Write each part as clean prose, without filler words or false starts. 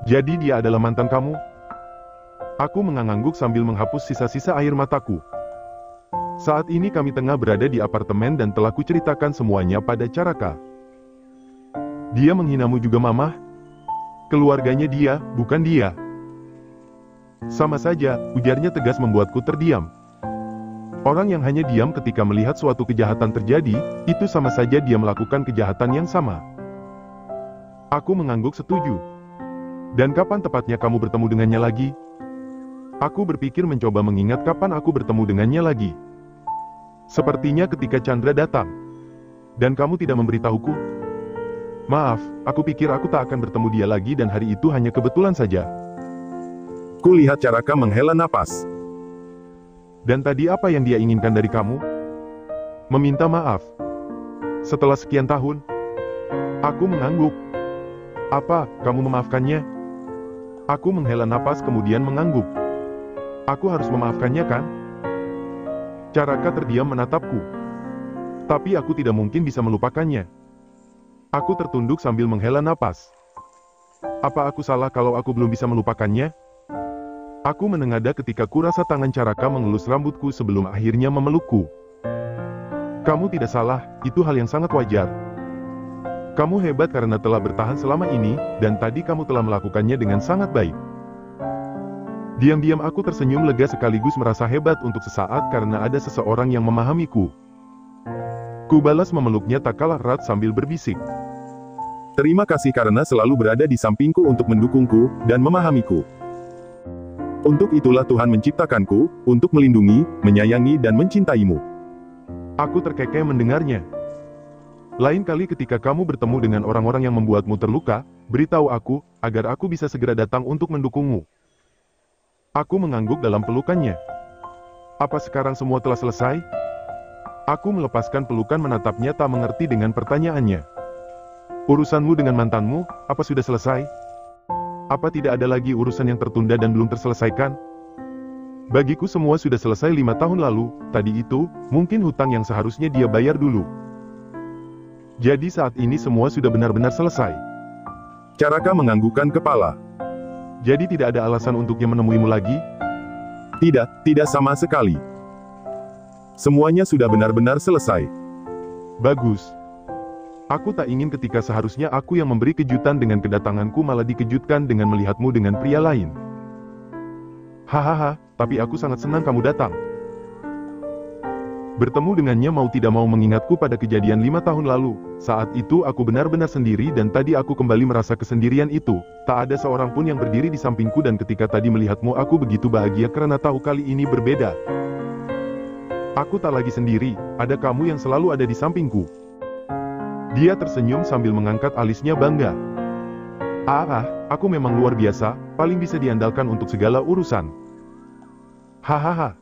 Jadi dia adalah mantan kamu? Aku mengangguk sambil menghapus sisa-sisa air mataku. Saat ini kami tengah berada di apartemen dan telah kuceritakan semuanya pada Caraka. Dia menghinamu juga Mamah? Keluarganya dia, bukan dia. Sama saja, ujarnya tegas membuatku terdiam. Orang yang hanya diam ketika melihat suatu kejahatan terjadi, itu sama saja dia melakukan kejahatan yang sama. Aku mengangguk setuju. Dan kapan tepatnya kamu bertemu dengannya lagi? Aku berpikir mencoba mengingat kapan aku bertemu dengannya lagi. Sepertinya ketika Chandra datang. Dan kamu tidak memberitahuku? Maaf, aku pikir aku tak akan bertemu dia lagi dan hari itu hanya kebetulan saja. Kulihat Caraka menghela napas. Dan tadi apa yang dia inginkan dari kamu? Meminta maaf. Setelah sekian tahun, aku mengangguk. Apa, kamu memaafkannya? Aku menghela napas kemudian mengangguk. Aku harus memaafkannya kan? Caraka terdiam menatapku. Tapi aku tidak mungkin bisa melupakannya. Aku tertunduk sambil menghela napas. Apa aku salah kalau aku belum bisa melupakannya? Aku menengadah ketika kurasa tangan Caraka mengelus rambutku sebelum akhirnya memelukku. Kamu tidak salah, itu hal yang sangat wajar. Kamu hebat karena telah bertahan selama ini, dan tadi kamu telah melakukannya dengan sangat baik. Diam-diam aku tersenyum lega sekaligus merasa hebat untuk sesaat karena ada seseorang yang memahamiku. Ku balas memeluknya tak kalah erat sambil berbisik. Terima kasih karena selalu berada di sampingku untuk mendukungku, dan memahamiku. Untuk itulah Tuhan menciptakanku, untuk melindungi, menyayangi dan mencintaimu. Aku terkekeh mendengarnya. Lain kali ketika kamu bertemu dengan orang-orang yang membuatmu terluka, beritahu aku, agar aku bisa segera datang untuk mendukungmu. Aku mengangguk dalam pelukannya. Apa sekarang semua telah selesai? Aku melepaskan pelukan menatapnya tak mengerti dengan pertanyaannya. Urusanmu dengan mantanmu, apa sudah selesai? Apa tidak ada lagi urusan yang tertunda dan belum terselesaikan? Bagiku semua sudah selesai 5 tahun lalu, tadi itu, mungkin hutang yang seharusnya dia bayar dulu. Jadi saat ini semua sudah benar-benar selesai. Caraka menganggukkan kepala. Jadi tidak ada alasan untuknya menemuimu lagi? Tidak sama sekali. Semuanya sudah benar-benar selesai. Bagus. Aku tak ingin ketika seharusnya aku yang memberi kejutan dengan kedatanganku malah dikejutkan dengan melihatmu dengan pria lain. Hahaha, tapi aku sangat senang kamu datang. Bertemu dengannya mau tidak mau mengingatku pada kejadian 5 tahun lalu. Saat itu aku benar-benar sendiri dan tadi aku kembali merasa kesendirian itu. Tak ada seorang pun yang berdiri di sampingku dan ketika tadi melihatmu aku begitu bahagia karena tahu kali ini berbeda. Aku tak lagi sendiri, ada kamu yang selalu ada di sampingku. Dia tersenyum sambil mengangkat alisnya bangga. Aku memang luar biasa, paling bisa diandalkan untuk segala urusan. Hahaha.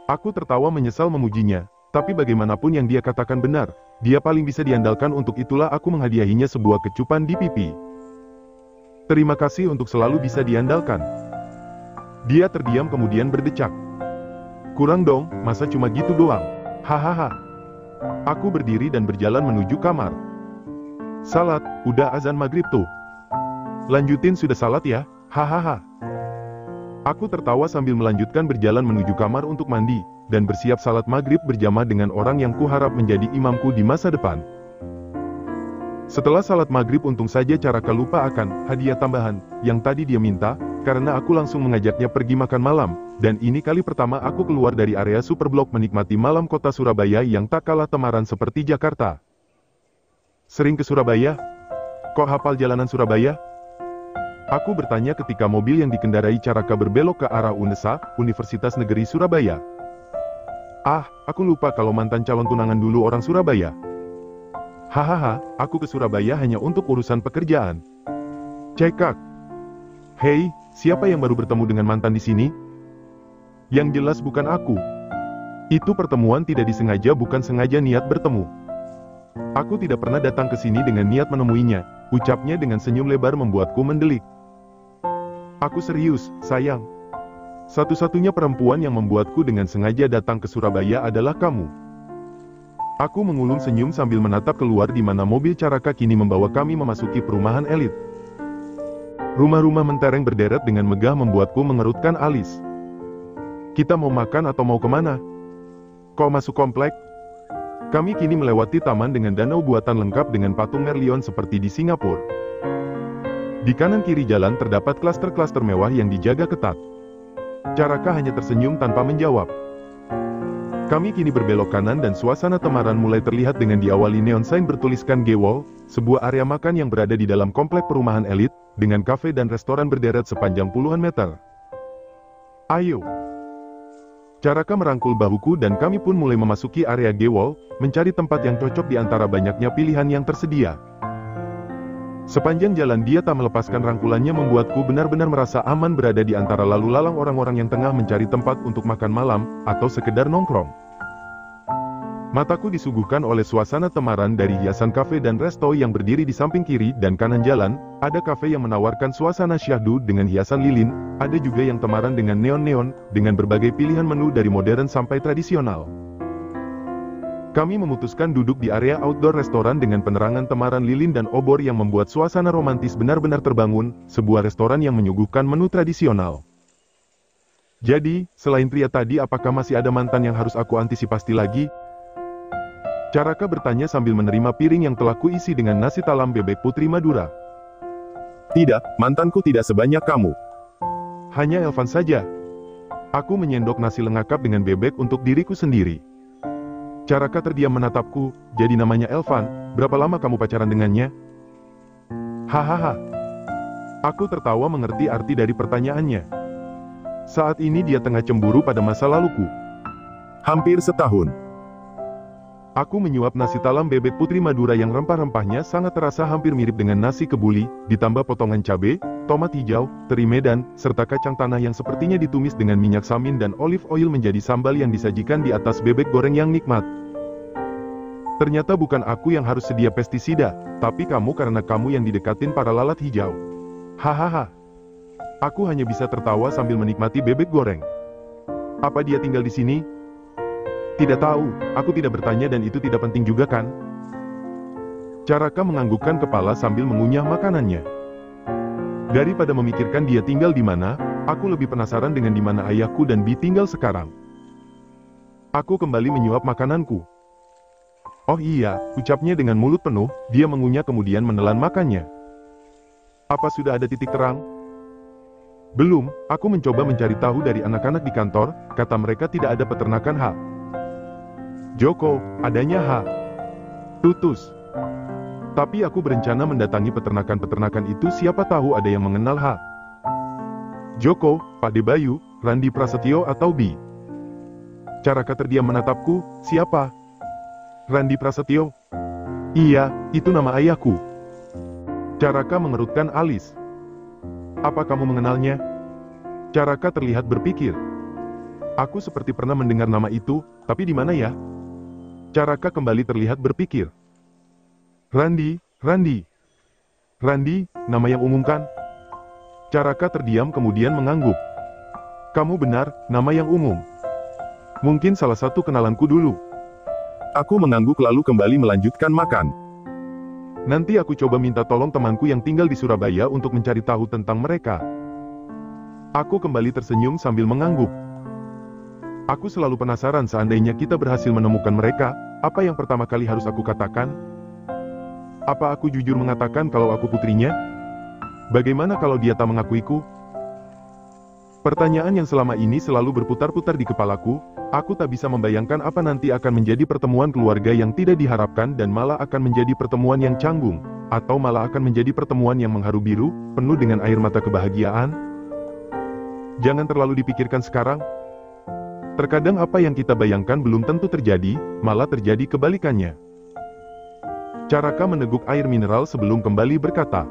Aku tertawa menyesal memujinya, tapi bagaimanapun yang dia katakan benar, dia paling bisa diandalkan untuk itulah aku menghadiahinya sebuah kecupan di pipi. Terima kasih untuk selalu bisa diandalkan. Dia terdiam kemudian berdecak. Kurang dong, masa cuma gitu doang? Hahaha. Aku berdiri dan berjalan menuju kamar. Salat, udah azan maghrib tuh. Lanjutin sudah salat ya, hahaha. Aku tertawa sambil melanjutkan berjalan menuju kamar untuk mandi, dan bersiap salat maghrib berjamaah dengan orang yang kuharap menjadi imamku di masa depan. Setelah salat maghrib untung saja Caraka lupa akan hadiah tambahan yang tadi dia minta, karena aku langsung mengajaknya pergi makan malam, dan ini kali pertama aku keluar dari area Superblok menikmati malam kota Surabaya yang tak kalah temaram seperti Jakarta. Sering ke Surabaya? Kok hafal jalanan Surabaya? Aku bertanya ketika mobil yang dikendarai Caraka berbelok ke arah UNESA, Universitas Negeri Surabaya. Aku lupa kalau mantan calon tunangan dulu orang Surabaya. Hahaha, aku ke Surabaya hanya untuk urusan pekerjaan. Cekak. Hei, siapa yang baru bertemu dengan mantan di sini? Yang jelas bukan aku. Itu pertemuan tidak disengaja bukan sengaja niat bertemu. Aku tidak pernah datang ke sini dengan niat menemuinya, ucapnya dengan senyum lebar membuatku mendelik. Aku serius, sayang. Satu-satunya perempuan yang membuatku dengan sengaja datang ke Surabaya adalah kamu. Aku mengulung senyum sambil menatap keluar di mana mobil Caraka kini membawa kami memasuki perumahan elit. Rumah-rumah mentereng berderet dengan megah membuatku mengerutkan alis. Kita mau makan atau mau kemana? Kau masuk komplek? Kami kini melewati taman dengan danau buatan lengkap dengan patung Merlion seperti di Singapura. Di kanan kiri jalan terdapat klaster-klaster mewah yang dijaga ketat. Caraka hanya tersenyum tanpa menjawab. Kami kini berbelok kanan dan suasana temaran mulai terlihat dengan diawali neon sign bertuliskan G-Wall, sebuah area makan yang berada di dalam komplek perumahan elit, dengan kafe dan restoran berderet sepanjang puluhan meter. Ayo! Caraka merangkul bahuku dan kami pun mulai memasuki area G-Wall, mencari tempat yang cocok di antara banyaknya pilihan yang tersedia. Sepanjang jalan dia tak melepaskan rangkulannya membuatku benar-benar merasa aman berada di antara lalu lalang orang-orang yang tengah mencari tempat untuk makan malam, atau sekedar nongkrong. Mataku disuguhkan oleh suasana temaran dari hiasan kafe dan resto yang berdiri di samping kiri dan kanan jalan, ada kafe yang menawarkan suasana syahdu dengan hiasan lilin, ada juga yang temaran dengan neon-neon, dengan berbagai pilihan menu dari modern sampai tradisional. Kami memutuskan duduk di area outdoor restoran dengan penerangan temaran lilin dan obor yang membuat suasana romantis benar-benar terbangun, sebuah restoran yang menyuguhkan menu tradisional. Jadi, selain pria tadi apakah masih ada mantan yang harus aku antisipasi lagi? Caraka bertanya sambil menerima piring yang telah kuisi dengan nasi talam bebek putri Madura. Tidak, mantanku tidak sebanyak kamu. Hanya Elvan saja. Aku menyendok nasi lengkap dengan bebek untuk diriku sendiri. Caraka terdiam menatapku, jadi namanya Elvan, berapa lama kamu pacaran dengannya? Hahaha. Aku tertawa mengerti arti dari pertanyaannya. Saat ini dia tengah cemburu pada masa laluku. Hampir setahun. Aku menyuap nasi talam bebek putri Madura yang rempah-rempahnya sangat terasa hampir mirip dengan nasi kebuli, ditambah potongan cabai, tomat hijau, teri medan, serta kacang tanah yang sepertinya ditumis dengan minyak samin dan olive oil menjadi sambal yang disajikan di atas bebek goreng yang nikmat. Ternyata bukan aku yang harus sedia pestisida, tapi kamu karena kamu yang didekatin para lalat hijau. Hahaha. Aku hanya bisa tertawa sambil menikmati bebek goreng. Apa dia tinggal di sini? Tidak tahu, aku tidak bertanya dan itu tidak penting juga kan? Caraka menganggukkan kepala sambil mengunyah makanannya. Daripada memikirkan dia tinggal di mana, aku lebih penasaran dengan di mana ayahku dan Bi tinggal sekarang. Aku kembali menyuap makananku. Oh iya, ucapnya dengan mulut penuh, dia mengunyah kemudian menelan makannya. Apa sudah ada titik terang? Belum, aku mencoba mencari tahu dari anak-anak di kantor, kata mereka tidak ada peternakan H. Joko, adanya H. Tutus. Tapi aku berencana mendatangi peternakan-peternakan itu siapa tahu ada yang mengenal H. Joko, Pak Debayu, Randi Prasetyo atau Bi. Caraka terdiam menatapku, siapa? Randi Prasetyo? Iya, itu nama ayahku. Caraka mengerutkan alis. Apa kamu mengenalnya? Caraka terlihat berpikir. Aku seperti pernah mendengar nama itu, tapi di mana ya? Caraka kembali terlihat berpikir. Randi, nama yang umum kan? Caraka terdiam kemudian mengangguk. Kamu benar, nama yang umum. Mungkin salah satu kenalanku dulu. Aku mengangguk lalu kembali melanjutkan makan. Nanti aku coba minta tolong temanku yang tinggal di Surabaya untuk mencari tahu tentang mereka. Aku kembali tersenyum sambil mengangguk. Aku selalu penasaran seandainya kita berhasil menemukan mereka, apa yang pertama kali harus aku katakan? Apa aku jujur mengatakan kalau aku putrinya? Bagaimana kalau dia tak mengakuiku? Pertanyaan yang selama ini selalu berputar-putar di kepalaku, aku tak bisa membayangkan apa nanti akan menjadi pertemuan keluarga yang tidak diharapkan dan malah akan menjadi pertemuan yang canggung, atau malah akan menjadi pertemuan yang mengharu biru, penuh dengan air mata kebahagiaan. Jangan terlalu dipikirkan sekarang. Terkadang apa yang kita bayangkan belum tentu terjadi, malah terjadi kebalikannya. Caraka meneguk air mineral sebelum kembali berkata.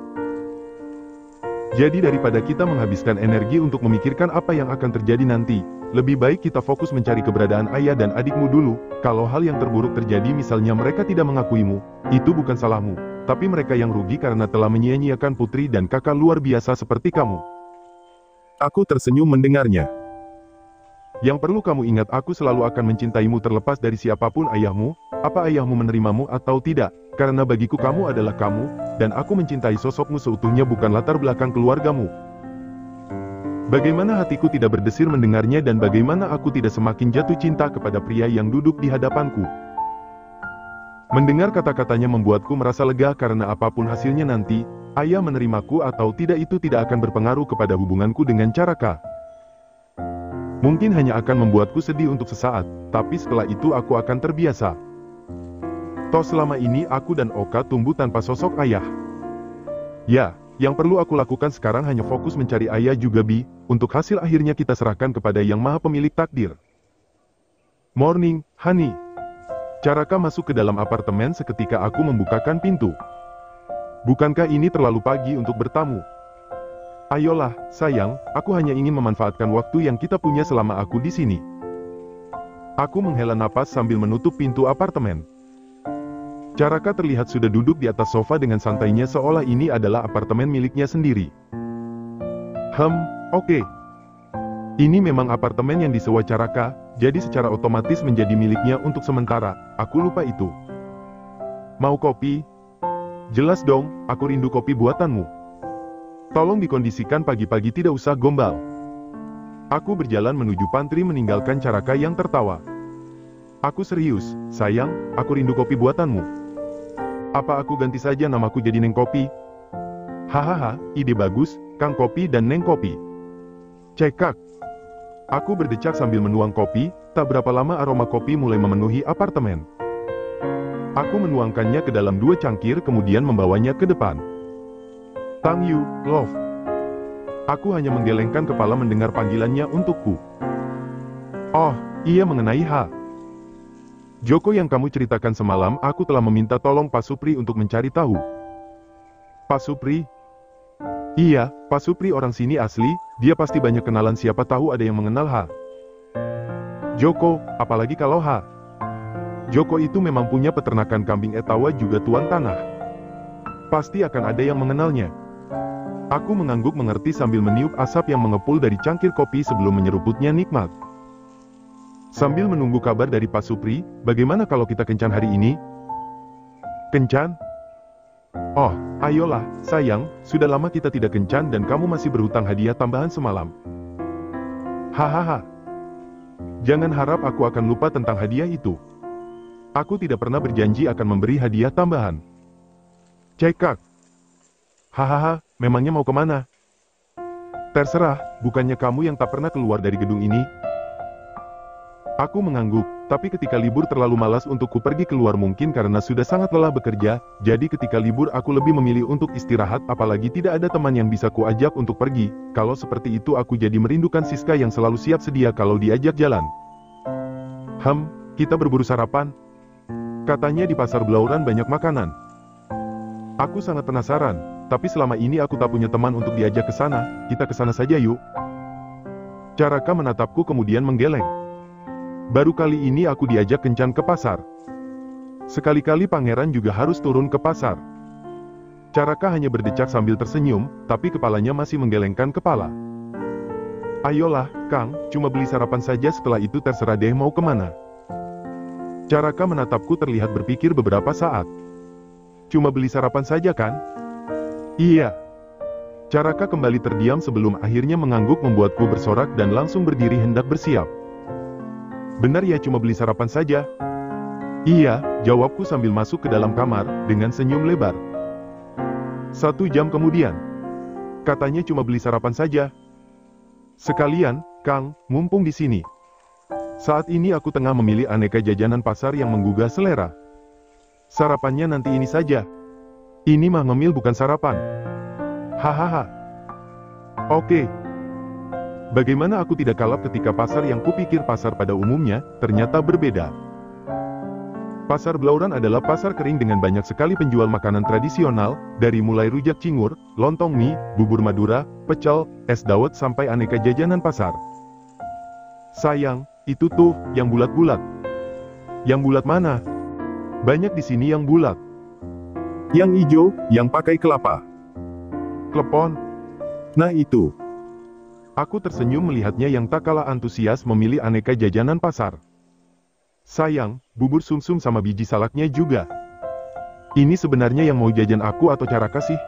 Jadi daripada kita menghabiskan energi untuk memikirkan apa yang akan terjadi nanti, lebih baik kita fokus mencari keberadaan ayah dan adikmu dulu. Kalau hal yang terburuk terjadi misalnya mereka tidak mengakuimu, itu bukan salahmu, tapi mereka yang rugi karena telah menyia-nyiakan putri dan kakak luar biasa seperti kamu. Aku tersenyum mendengarnya. Yang perlu kamu ingat aku selalu akan mencintaimu terlepas dari siapapun ayahmu, apa ayahmu menerimamu atau tidak, karena bagiku kamu adalah kamu, dan aku mencintai sosokmu seutuhnya bukan latar belakang keluargamu. Bagaimana hatiku tidak berdesir mendengarnya dan bagaimana aku tidak semakin jatuh cinta kepada pria yang duduk di hadapanku. Mendengar kata-katanya membuatku merasa lega karena apapun hasilnya nanti, ayah menerimaku atau tidak itu tidak akan berpengaruh kepada hubunganku dengan Caraka. Mungkin hanya akan membuatku sedih untuk sesaat, tapi setelah itu aku akan terbiasa. Toh selama ini aku dan Oka tumbuh tanpa sosok ayah. Ya, yang perlu aku lakukan sekarang hanya fokus mencari ayah juga Bi, untuk hasil akhirnya kita serahkan kepada Yang Maha Pemilik Takdir. Morning, honey. Caraka masuk ke dalam apartemen seketika aku membukakan pintu. Bukankah ini terlalu pagi untuk bertamu? Ayolah, sayang, aku hanya ingin memanfaatkan waktu yang kita punya selama aku di sini. Aku menghela napas sambil menutup pintu apartemen. Caraka terlihat sudah duduk di atas sofa dengan santainya seolah ini adalah apartemen miliknya sendiri. Oke. Ini memang apartemen yang disewa Caraka, jadi secara otomatis menjadi miliknya untuk sementara, aku lupa itu. Mau kopi? Jelas dong, aku rindu kopi buatanmu. Tolong dikondisikan pagi-pagi tidak usah gombal. Aku berjalan menuju pantry meninggalkan Caraka yang tertawa. Aku serius, sayang, aku rindu kopi buatanmu. Apa aku ganti saja namaku jadi Neng Kopi? Hahaha, ide bagus, Kang Kopi dan Neng Kopi. Cekak. Aku berdecak sambil menuang kopi, tak berapa lama aroma kopi mulai memenuhi apartemen. Aku menuangkannya ke dalam 2 cangkir kemudian membawanya ke depan. Tang Yu, love. Aku hanya menggelengkan kepala mendengar panggilannya untukku. Oh, iya mengenai Joko yang kamu ceritakan semalam, aku telah meminta tolong Pak Supri untuk mencari tahu. Pak Supri? Iya, Pak Supri orang sini asli, dia pasti banyak kenalan siapa tahu ada yang mengenal Joko, apalagi kalau Joko itu memang punya peternakan kambing etawa juga tuan tanah. Pasti akan ada yang mengenalnya. Aku mengangguk mengerti sambil meniup asap yang mengepul dari cangkir kopi sebelum menyeruputnya nikmat. Sambil menunggu kabar dari Pak Supri, bagaimana kalau kita kencan hari ini? Kencan? Oh, ayolah, sayang, sudah lama kita tidak kencan dan kamu masih berhutang hadiah tambahan semalam. Hahaha. Jangan harap aku akan lupa tentang hadiah itu. Aku tidak pernah berjanji akan memberi hadiah tambahan. Cekak. Hahaha, memangnya mau kemana? Terserah, bukannya kamu yang tak pernah keluar dari gedung ini? Aku mengangguk, tapi ketika libur terlalu malas untukku pergi keluar mungkin karena sudah sangat lelah bekerja, jadi ketika libur aku lebih memilih untuk istirahat apalagi tidak ada teman yang bisa kuajak untuk pergi, kalau seperti itu aku jadi merindukan Siska yang selalu siap sedia kalau diajak jalan. Kita berburu sarapan? Katanya di pasar Blauran banyak makanan. Aku sangat penasaran, tapi selama ini aku tak punya teman untuk diajak ke sana, kita ke sana saja yuk. Caraka menatapku kemudian menggeleng. Baru kali ini aku diajak kencan ke pasar. Sekali-kali pangeran juga harus turun ke pasar. Caraka hanya berdecak sambil tersenyum, tapi kepalanya masih menggelengkan kepala. Ayolah, Kang, cuma beli sarapan saja setelah itu terserah deh mau kemana. Caraka menatapku terlihat berpikir beberapa saat. Cuma beli sarapan saja kan? Iya. Caraka kembali terdiam sebelum akhirnya mengangguk membuatku bersorak dan langsung berdiri hendak bersiap. Benar ya cuma beli sarapan saja? Iya, jawabku sambil masuk ke dalam kamar, dengan senyum lebar. 1 jam kemudian. Katanya cuma beli sarapan saja. Sekalian, Kang, mumpung di sini. Saat ini aku tengah memilih aneka jajanan pasar yang menggugah selera. Sarapannya nanti ini saja. Ini mah ngemil bukan sarapan. Hahaha. Oke. Bagaimana aku tidak kalap ketika pasar yang kupikir pasar pada umumnya, ternyata berbeda. Pasar Blauran adalah pasar kering dengan banyak sekali penjual makanan tradisional, dari mulai rujak cingur, lontong mie, bubur Madura, pecel, es dawet sampai aneka jajanan pasar. Sayang, itu tuh, yang bulat-bulat. Yang bulat mana? Banyak di sini yang bulat. Yang hijau, yang pakai kelapa. Klepon. Nah itu. Aku tersenyum melihatnya yang tak kalah antusias memilih aneka jajanan pasar. Sayang, bubur sumsum sama biji salaknya juga. Ini sebenarnya yang mau jajan aku atau Caraka sih?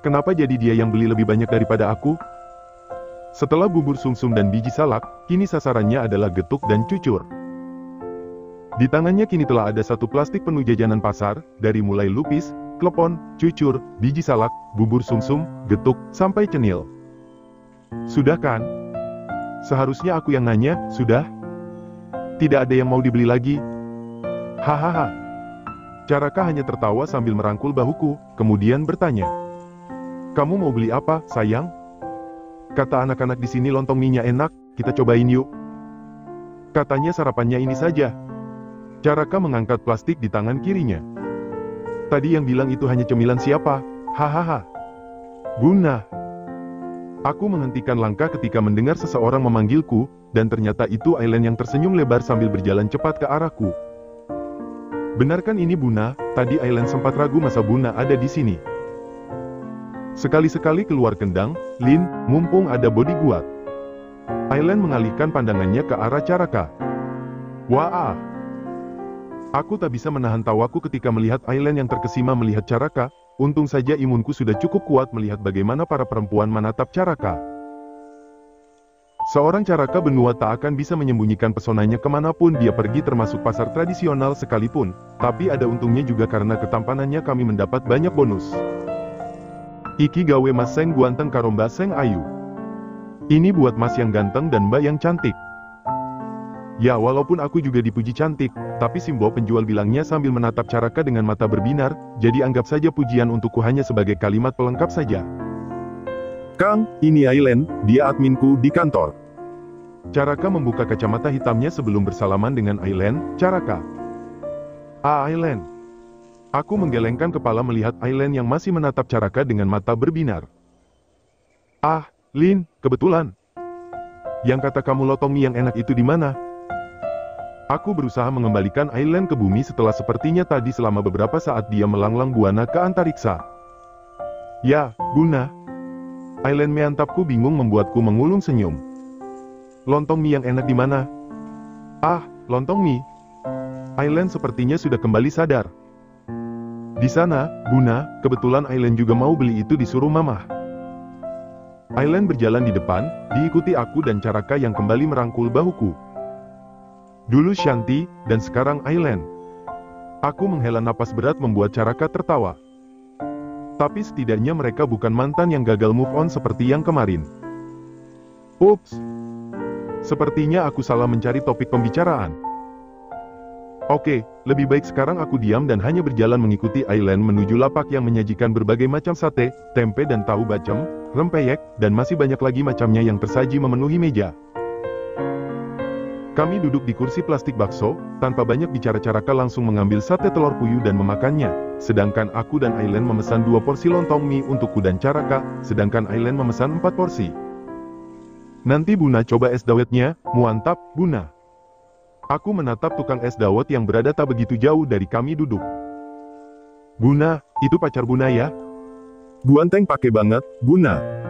Kenapa jadi dia yang beli lebih banyak daripada aku? Setelah bubur sumsum dan biji salak, kini sasarannya adalah getuk dan cucur. Di tangannya kini telah ada satu plastik penuh jajanan pasar, dari mulai lupis, klepon, cucur, biji salak, bubur sumsum, getuk, sampai cenil. Sudah kan? Seharusnya aku yang nanya, sudah? Tidak ada yang mau dibeli lagi? Hahaha. Caraka hanya tertawa sambil merangkul bahuku, kemudian bertanya. Kamu mau beli apa, sayang? Kata anak-anak di sini lontong mie-nya enak, kita cobain yuk. Katanya sarapannya ini saja. Caraka mengangkat plastik di tangan kirinya. Tadi yang bilang itu hanya cemilan siapa? Hahaha. Buna. Aku menghentikan langkah ketika mendengar seseorang memanggilku, dan ternyata itu Aileen yang tersenyum lebar sambil berjalan cepat ke arahku. Benarkan ini Buna? Tadi Aileen sempat ragu masa Buna ada di sini. Sekali-sekali keluar kendang, Lin, mumpung ada bodyguard. Aileen mengalihkan pandangannya ke arah Caraka. Wah. Aku tak bisa menahan tawaku ketika melihat Aileen yang terkesima melihat Caraka. Untung saja imunku sudah cukup kuat melihat bagaimana para perempuan menatap Caraka. Seorang Caraka benua tak akan bisa menyembunyikan pesonanya kemanapun dia pergi termasuk pasar tradisional sekalipun, tapi ada untungnya juga karena ketampanannya kami mendapat banyak bonus. Iki gawe mas seng guanteng karo mbak seng ayu. Ini buat mas yang ganteng dan mbak yang cantik. Ya walaupun aku juga dipuji cantik, tapi Simbo penjual bilangnya sambil menatap Caraka dengan mata berbinar, jadi anggap saja pujian untukku hanya sebagai kalimat pelengkap saja. Kang, ini Aileen, dia adminku di kantor. Caraka membuka kacamata hitamnya sebelum bersalaman dengan Aileen. Caraka. Aileen. Aku menggelengkan kepala melihat Aileen yang masih menatap Caraka dengan mata berbinar. Lin, kebetulan. Yang kata kamu lontong mie yang enak itu di mana? Aku berusaha mengembalikan Aileen ke bumi setelah sepertinya tadi selama beberapa saat dia melanglang buana ke antariksa. Ya, Buna. Aileen meantapku bingung membuatku mengulung senyum. Lontong mie yang enak di mana? Lontong mie. Aileen sepertinya sudah kembali sadar. Di sana, Buna, kebetulan Aileen juga mau beli itu disuruh mamah. Aileen berjalan di depan, diikuti aku dan Caraka yang kembali merangkul bahuku. Dulu Shanti, dan sekarang Aileen. Aku menghela napas berat membuat Caraka tertawa. Tapi setidaknya mereka bukan mantan yang gagal move on seperti yang kemarin. Ups. Sepertinya aku salah mencari topik pembicaraan. Oke, lebih baik sekarang aku diam dan hanya berjalan mengikuti Aileen menuju lapak yang menyajikan berbagai macam sate, tempe dan tahu bacem, rempeyek, dan masih banyak lagi macamnya yang tersaji memenuhi meja. Kami duduk di kursi plastik bakso, tanpa banyak bicara Caraka langsung mengambil sate telur puyuh dan memakannya, sedangkan aku dan Aileen memesan 2 porsi lontong mie untukku dan Caraka, sedangkan Aileen memesan 4 porsi. Nanti Buna coba es dawetnya, muantap, Buna. Aku menatap tukang es dawet yang berada tak begitu jauh dari kami duduk. Buna, itu pacar Buna ya? Guanteng pakai banget, Buna.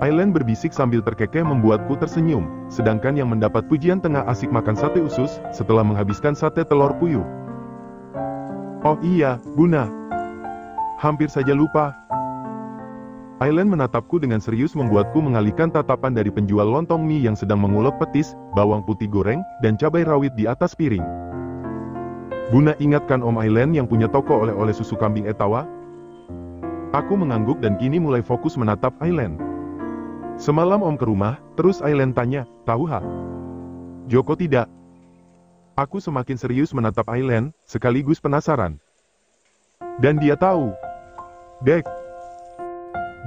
Aileen berbisik sambil terkekeh membuatku tersenyum, sedangkan yang mendapat pujian tengah asik makan sate usus, setelah menghabiskan sate telur puyuh. Oh iya, Buna. Hampir saja lupa. Aileen menatapku dengan serius membuatku mengalihkan tatapan dari penjual lontong mie yang sedang mengulek petis, bawang putih goreng, dan cabai rawit di atas piring. Buna ingatkan Om Aileen yang punya toko oleh-oleh susu kambing etawa? Aku mengangguk dan kini mulai fokus menatap Aileen. Semalam Om ke rumah, terus Aileen tanya, tahu ha? Joko tidak. Aku semakin serius menatap Aileen, sekaligus penasaran. Dan dia tahu. Dek.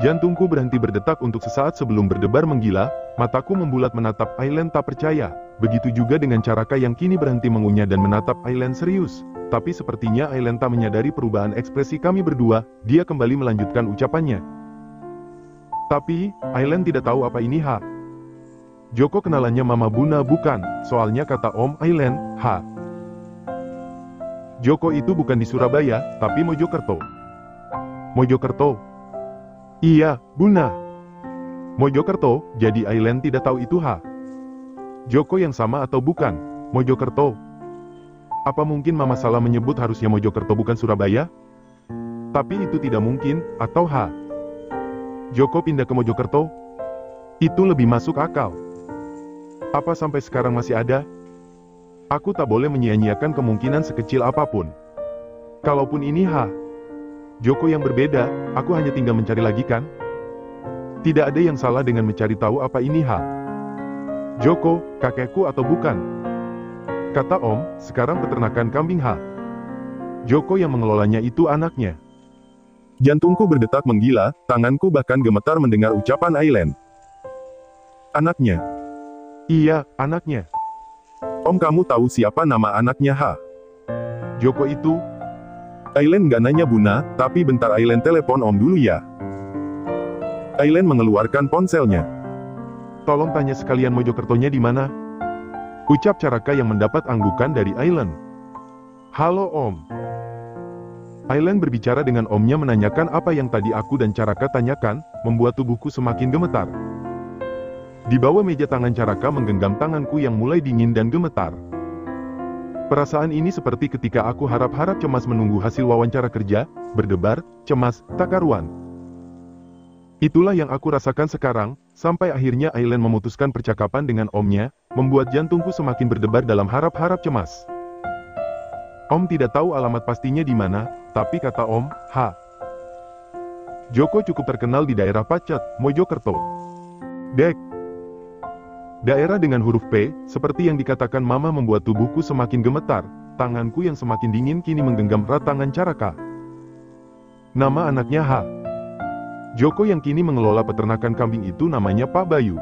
Jantungku berhenti berdetak untuk sesaat sebelum berdebar menggila, mataku membulat menatap Aileen tak percaya, begitu juga dengan Caraka yang kini berhenti mengunyah dan menatap Aileen serius. Tapi sepertinya Aileen tak menyadari perubahan ekspresi kami berdua, dia kembali melanjutkan ucapannya. Tapi, Aileen tidak tahu apa ini ha. Joko kenalannya Mama Buna bukan, soalnya kata Om Aileen, ha. Joko itu bukan di Surabaya, tapi Mojokerto. Mojokerto? Iya, Buna. Mojokerto, jadi Aileen tidak tahu itu ha. Joko yang sama atau bukan? Mojokerto. Apa mungkin Mama salah menyebut harusnya Mojokerto bukan Surabaya? Tapi itu tidak mungkin, atau Joko pindah ke Mojokerto? Itu lebih masuk akal. Apa sampai sekarang masih ada? Aku tak boleh menyia-nyiakan kemungkinan sekecil apapun. Kalaupun ini Joko yang berbeda, aku hanya tinggal mencari lagi kan? Tidak ada yang salah dengan mencari tahu apa ini Joko, kakekku atau bukan? Kata Om, sekarang peternakan kambing Joko yang mengelolanya itu anaknya. Jantungku berdetak menggila, tanganku bahkan gemetar mendengar ucapan Aileen. Anaknya? Iya, anaknya. Om, kamu tahu siapa nama anaknya Joko itu? Aileen gak nanya Buna, tapi bentar Aileen telepon Om dulu ya. Aileen mengeluarkan ponselnya. Tolong tanya sekalian Mojokertonya di mana? Ucap Caraka yang mendapat anggukan dari Aileen. Halo Om. Aileen berbicara dengan omnya menanyakan apa yang tadi aku dan Caraka tanyakan, membuat tubuhku semakin gemetar. Di bawah meja tangan Caraka menggenggam tanganku yang mulai dingin dan gemetar. Perasaan ini seperti ketika aku harap-harap cemas menunggu hasil wawancara kerja, berdebar, cemas, tak karuan. Itulah yang aku rasakan sekarang, sampai akhirnya Aileen memutuskan percakapan dengan omnya, membuat jantungku semakin berdebar dalam harap-harap cemas. Om tidak tahu alamat pastinya di mana, tapi kata Om, Joko cukup terkenal di daerah Pacet, Mojokerto. Dek. Daerah dengan huruf P, seperti yang dikatakan Mama membuat tubuhku semakin gemetar, tanganku yang semakin dingin kini menggenggam erat tangan Caraka. Nama anaknya Joko yang kini mengelola peternakan kambing itu namanya Pak Bayu.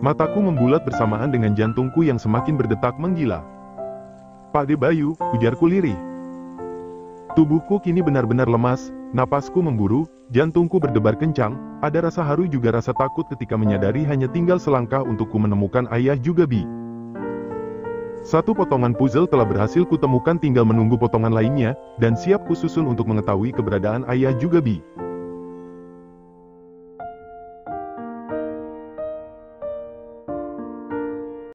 Mataku membulat bersamaan dengan jantungku yang semakin berdetak menggila. Pak De Bayu, ujarku lirih. Tubuhku kini benar-benar lemas, napasku memburu, jantungku berdebar kencang, ada rasa haru juga rasa takut ketika menyadari hanya tinggal selangkah untukku menemukan ayah juga Bi. Satu potongan puzzle telah berhasil kutemukan, tinggal menunggu potongan lainnya, dan siap kususun untuk mengetahui keberadaan ayah juga Bi.